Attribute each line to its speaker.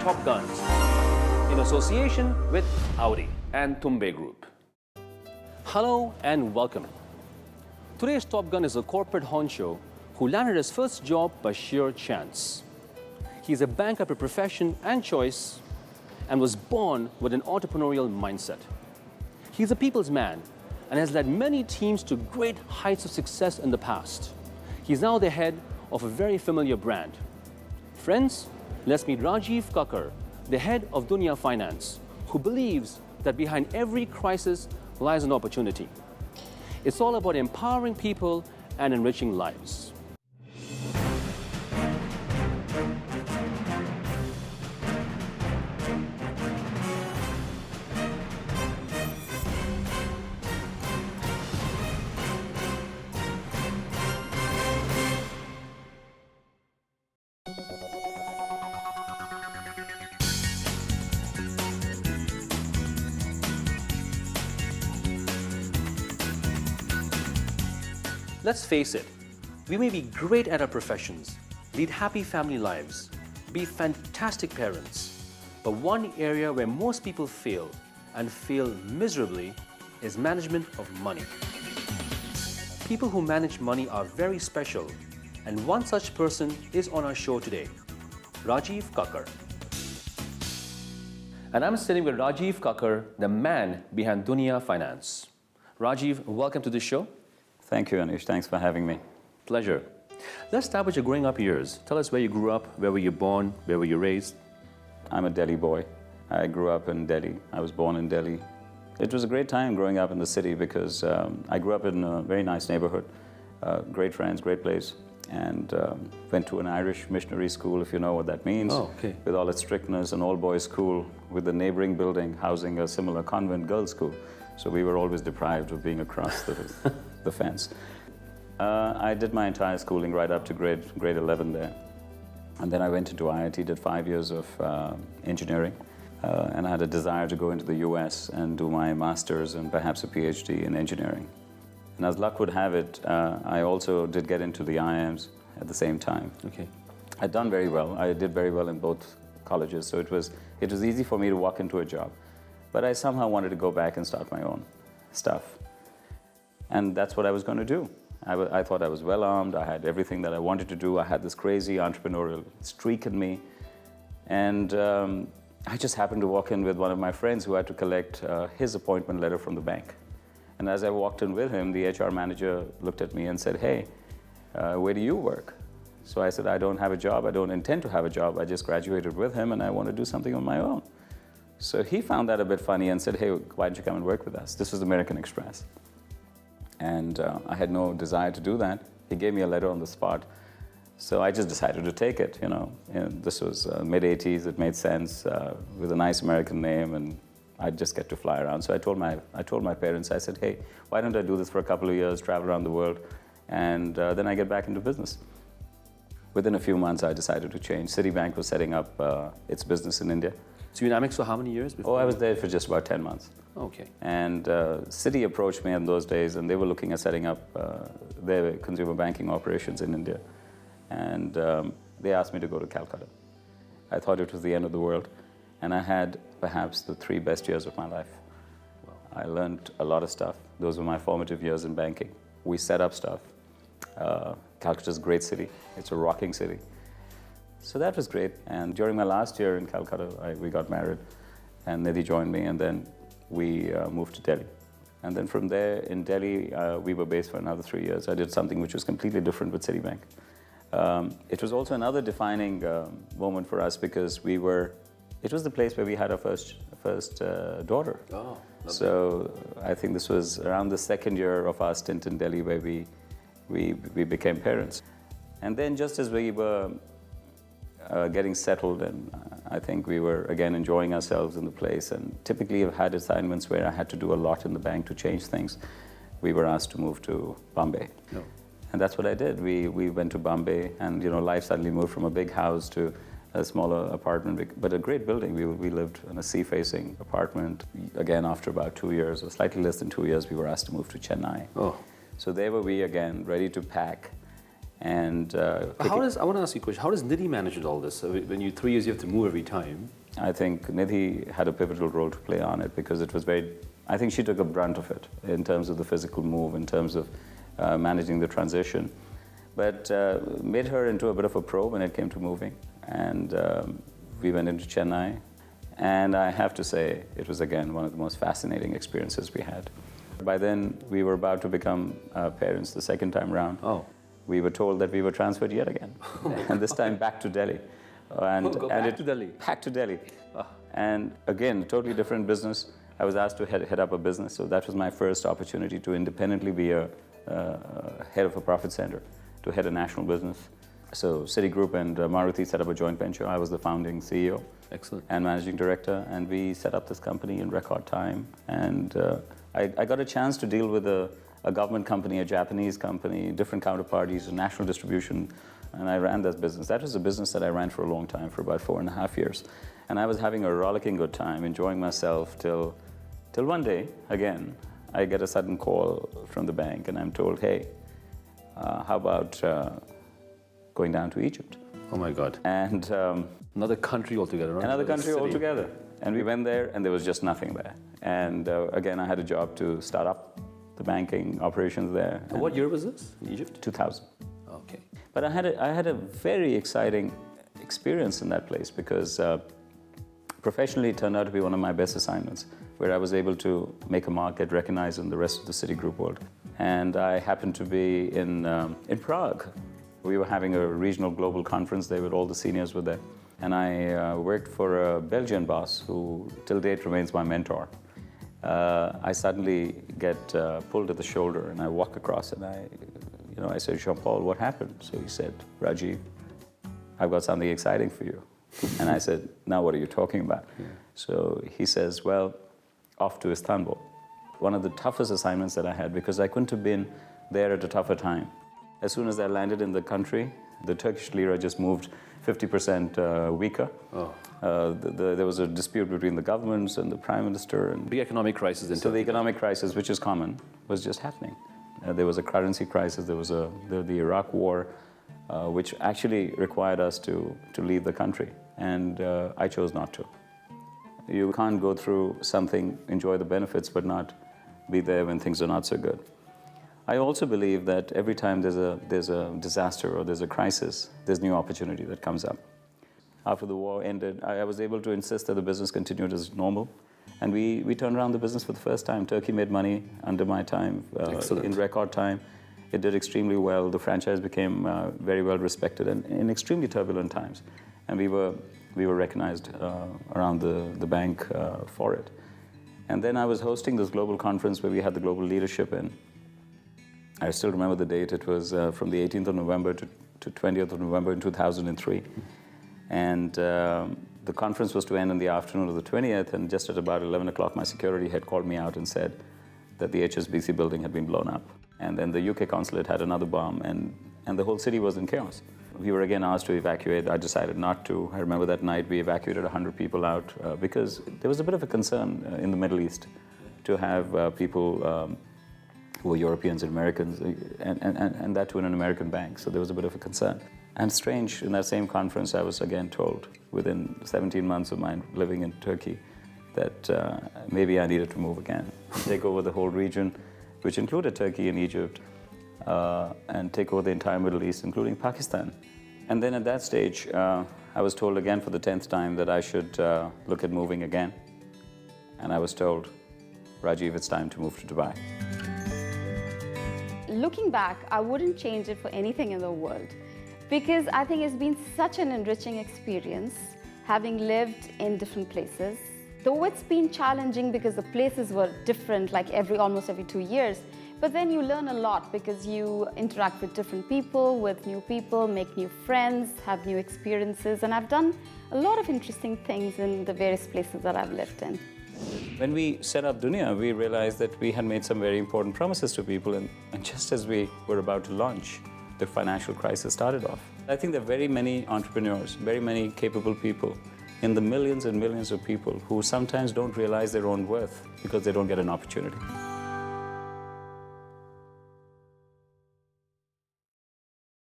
Speaker 1: Top Guns in association with Audi and Tumbe Group. Hello and welcome. Today's Top Gun is a corporate honcho who landed his first job by sheer chance. He's a banker by profession and choice and was born with an entrepreneurial mindset. He's a people's man and has led many teams to great heights of success in the past. He's now the head of a very familiar brand. Friends, let's meet Rajiv Kakkar, the head of Dunya Finance, who believes that behind every crisis lies an opportunity. It's all about empowering people and enriching lives. Let's face it, we may be great at our professions, lead happy family lives, be fantastic parents, but one area where most people fail and fail miserably is management of money. People who manage money are very special, and one such person is on our show today, Rajiv Kakkar. And I'm sitting with Rajiv Kakkar, the man behind Dunya Finance. Rajiv, welcome to the show.
Speaker 2: Thank you, Anish. Thanks for having me.
Speaker 1: Pleasure. Let's start with your growing up years. Tell us where you grew up, where were you born, where were you raised?
Speaker 2: I'm a Delhi boy. I grew up in Delhi. I was born in Delhi. It was a great time growing up in the city because I grew up in a very nice neighborhood, great friends, great place, and went to an Irish missionary school, if you know what that means.
Speaker 1: Oh, okay.
Speaker 2: With all its strictness, an all-boys school with the neighboring building housing a similar convent girls' school. So we were always deprived of being across the fence. I did my entire schooling right up to grade 11 there. And then I went into IIT, did 5 years of engineering, and I had a desire to go into the US and do my master's and perhaps a PhD in engineering. And as luck would have it, I also did get into the IIMs at the same time.
Speaker 1: Okay.
Speaker 2: I'd done very well. I did very well in both colleges, so it was easy for me to walk into a job. But I somehow wanted to go back and start my own stuff. And that's what I was going to do. I thought I was well armed. I had everything that I wanted to do. I had this crazy entrepreneurial streak in me. And I just happened to walk in with one of my friends who had to collect his appointment letter from the bank. And as I walked in with him, the HR manager looked at me and said, "Hey, where do you work?" So I said, "I don't have a job. I don't intend to have a job. I just graduated with him and I want to do something on my own." So he found that a bit funny and said, "Hey, why don't you come and work with us?" This was American Express. And I had no desire to do that. He gave me a letter on the spot. So I just decided to take it, you know. And this was mid-80s, it made sense, with a nice American name, and I'd just get to fly around. So I told my parents, I said, "Hey, why don't I do this for a couple of years, travel around the world, and then I get back into business." Within a few months, I decided to change. Citibank was setting up its business in India.
Speaker 1: So you were in Amex for how many years before?
Speaker 2: Oh, I was there for just about 10 months.
Speaker 1: Okay.
Speaker 2: And Citi approached me in those days, and they were looking at setting up their consumer banking operations in India. And they asked me to go to Calcutta. I thought it was the end of the world. And I had perhaps the 3 best years of my life.
Speaker 1: Wow.
Speaker 2: I learned a lot of stuff. Those were my formative years in banking. We set up stuff. Calcutta's a great city. It's a rocking city. So that was great. And during my last year in Calcutta, we got married, and Nidhi joined me, and then we moved to Delhi. And then from there, in Delhi, we were based for another 3 years. I did something which was completely different with Citibank. It was also another defining moment for us because it was the place where we had our first daughter.
Speaker 1: Oh, lovely.
Speaker 2: So I think this was around the 2nd year of our stint in Delhi where we became parents. And then just as we were getting settled, and I think we were again enjoying ourselves in the place, and typically I've had assignments where I had to do a lot in the bank to change things. We were asked to move to Bombay.
Speaker 1: No.
Speaker 2: And that's what I did. We went to Bombay, and life suddenly moved from a big house to a smaller apartment, but a great building. We lived in a sea-facing apartment. Again, after about 2 years, or slightly less than 2 years, we were asked to move to Chennai.
Speaker 1: Oh.
Speaker 2: So there were we again, ready to pack And
Speaker 1: I want to ask you a question. How does Nidhi manage with all this? When you 3 years, you have to move every time.
Speaker 2: I think Nidhi had a pivotal role to play on it because it was I think she took a brunt of it in terms of the physical move, in terms of managing the transition. But made her into a bit of a pro when it came to moving. And we went into Chennai. And I have to say, it was again one of the most fascinating experiences we had. By then, we were about to become parents the second time round.
Speaker 1: Oh.
Speaker 2: We were told that we were transferred yet again, and this time back to Delhi.
Speaker 1: Back to Delhi?
Speaker 2: Back to Delhi. And again, a totally different business. I was asked to head up a business, so that was my first opportunity to independently be a head of a profit center, to head a national business. So Citigroup and Maruti set up a joint venture. I was the founding CEO.
Speaker 1: Excellent.
Speaker 2: And managing director, and we set up this company in record time. And I got a chance to deal with a government company, a Japanese company, different counterparties, a national distribution, and I ran this business. That was a business that I ran for a long time, for about 4.5 years. And I was having a rollicking good time, enjoying myself till one day, again, I get a sudden call from the bank, and I'm told, hey, how about going down to Egypt?
Speaker 1: Oh my God.
Speaker 2: And
Speaker 1: another country altogether, right?
Speaker 2: Another country altogether. And we went there, and there was just nothing there. And again, I had a job to start up the banking operations there.
Speaker 1: And what year was this in Egypt?
Speaker 2: 2000.
Speaker 1: Okay.
Speaker 2: But I had a very exciting experience in that place because professionally it turned out to be one of my best assignments, where I was able to make a mark, get recognized in the rest of the Citigroup world. And I happened to be in Prague. We were having a regional global conference there with all the seniors were there. And I worked for a Belgian boss who till date remains my mentor. I suddenly get pulled at the shoulder and I walk across and I said, Jean-Paul, what happened? So he said, Rajiv, I've got something exciting for you. And I said, now what are you talking about? Yeah. So he says, well, off to Istanbul. One of the toughest assignments that I had because I couldn't have been there at a tougher time. As soon as I landed in the country, the Turkish lira just moved 50% weaker. Oh. There was a dispute between the governments and the prime minister. And
Speaker 1: big economic crisis in Turkey.
Speaker 2: So the economic crisis, which is common, was just happening. There was a currency crisis, there was the Iraq war, which actually required us to leave the country. And I chose not to. You can't go through something, enjoy the benefits, but not be there when things are not so good. I also believe that every time there's a disaster or there's a crisis, there's new opportunity that comes up. After the war ended, I was able to insist that the business continued as normal. And we turned around the business for the first time. Turkey made money under my time, in record time. It did extremely well. The franchise became very well respected and in extremely turbulent times. And we were recognized around the bank for it. And then I was hosting this global conference where we had the global leadership in. I still remember the date. It was from the 18th of November to 20th of November in 2003. And the conference was to end in the afternoon of the 20th, and just at about 11 o'clock, my security head called me out and said that the HSBC building had been blown up. And then the UK consulate had another bomb, and the whole city was in chaos. We were again asked to evacuate. I decided not to. I remember that night we evacuated 100 people out because there was a bit of a concern in the Middle East to have people who were Europeans and Americans, and that too in an American bank. So there was a bit of a concern. And strange, in that same conference, I was again told, within 17 months of my living in Turkey, that maybe I needed to move again, take over the whole region, which included Turkey and Egypt, and take over the entire Middle East, including Pakistan. And then at that stage, I was told again for the 10th time that I should look at moving again. And I was told, Rajiv, it's time to move to Dubai.
Speaker 3: Looking back, I wouldn't change it for anything in the world, because I think it's been such an enriching experience, having lived in different places. Though it's been challenging because the places were different, like almost every 2 years, but then you learn a lot because you interact with different people, with new people, make new friends, have new experiences, and I've done a lot of interesting things in the various places that I've lived in.
Speaker 2: When we set up Dunia, we realized that we had made some very important promises to people, and just as we were about to launch, the financial crisis started off. I think there are very many entrepreneurs, very many capable people in the millions and millions of people who sometimes don't realize their own worth because they don't get an opportunity.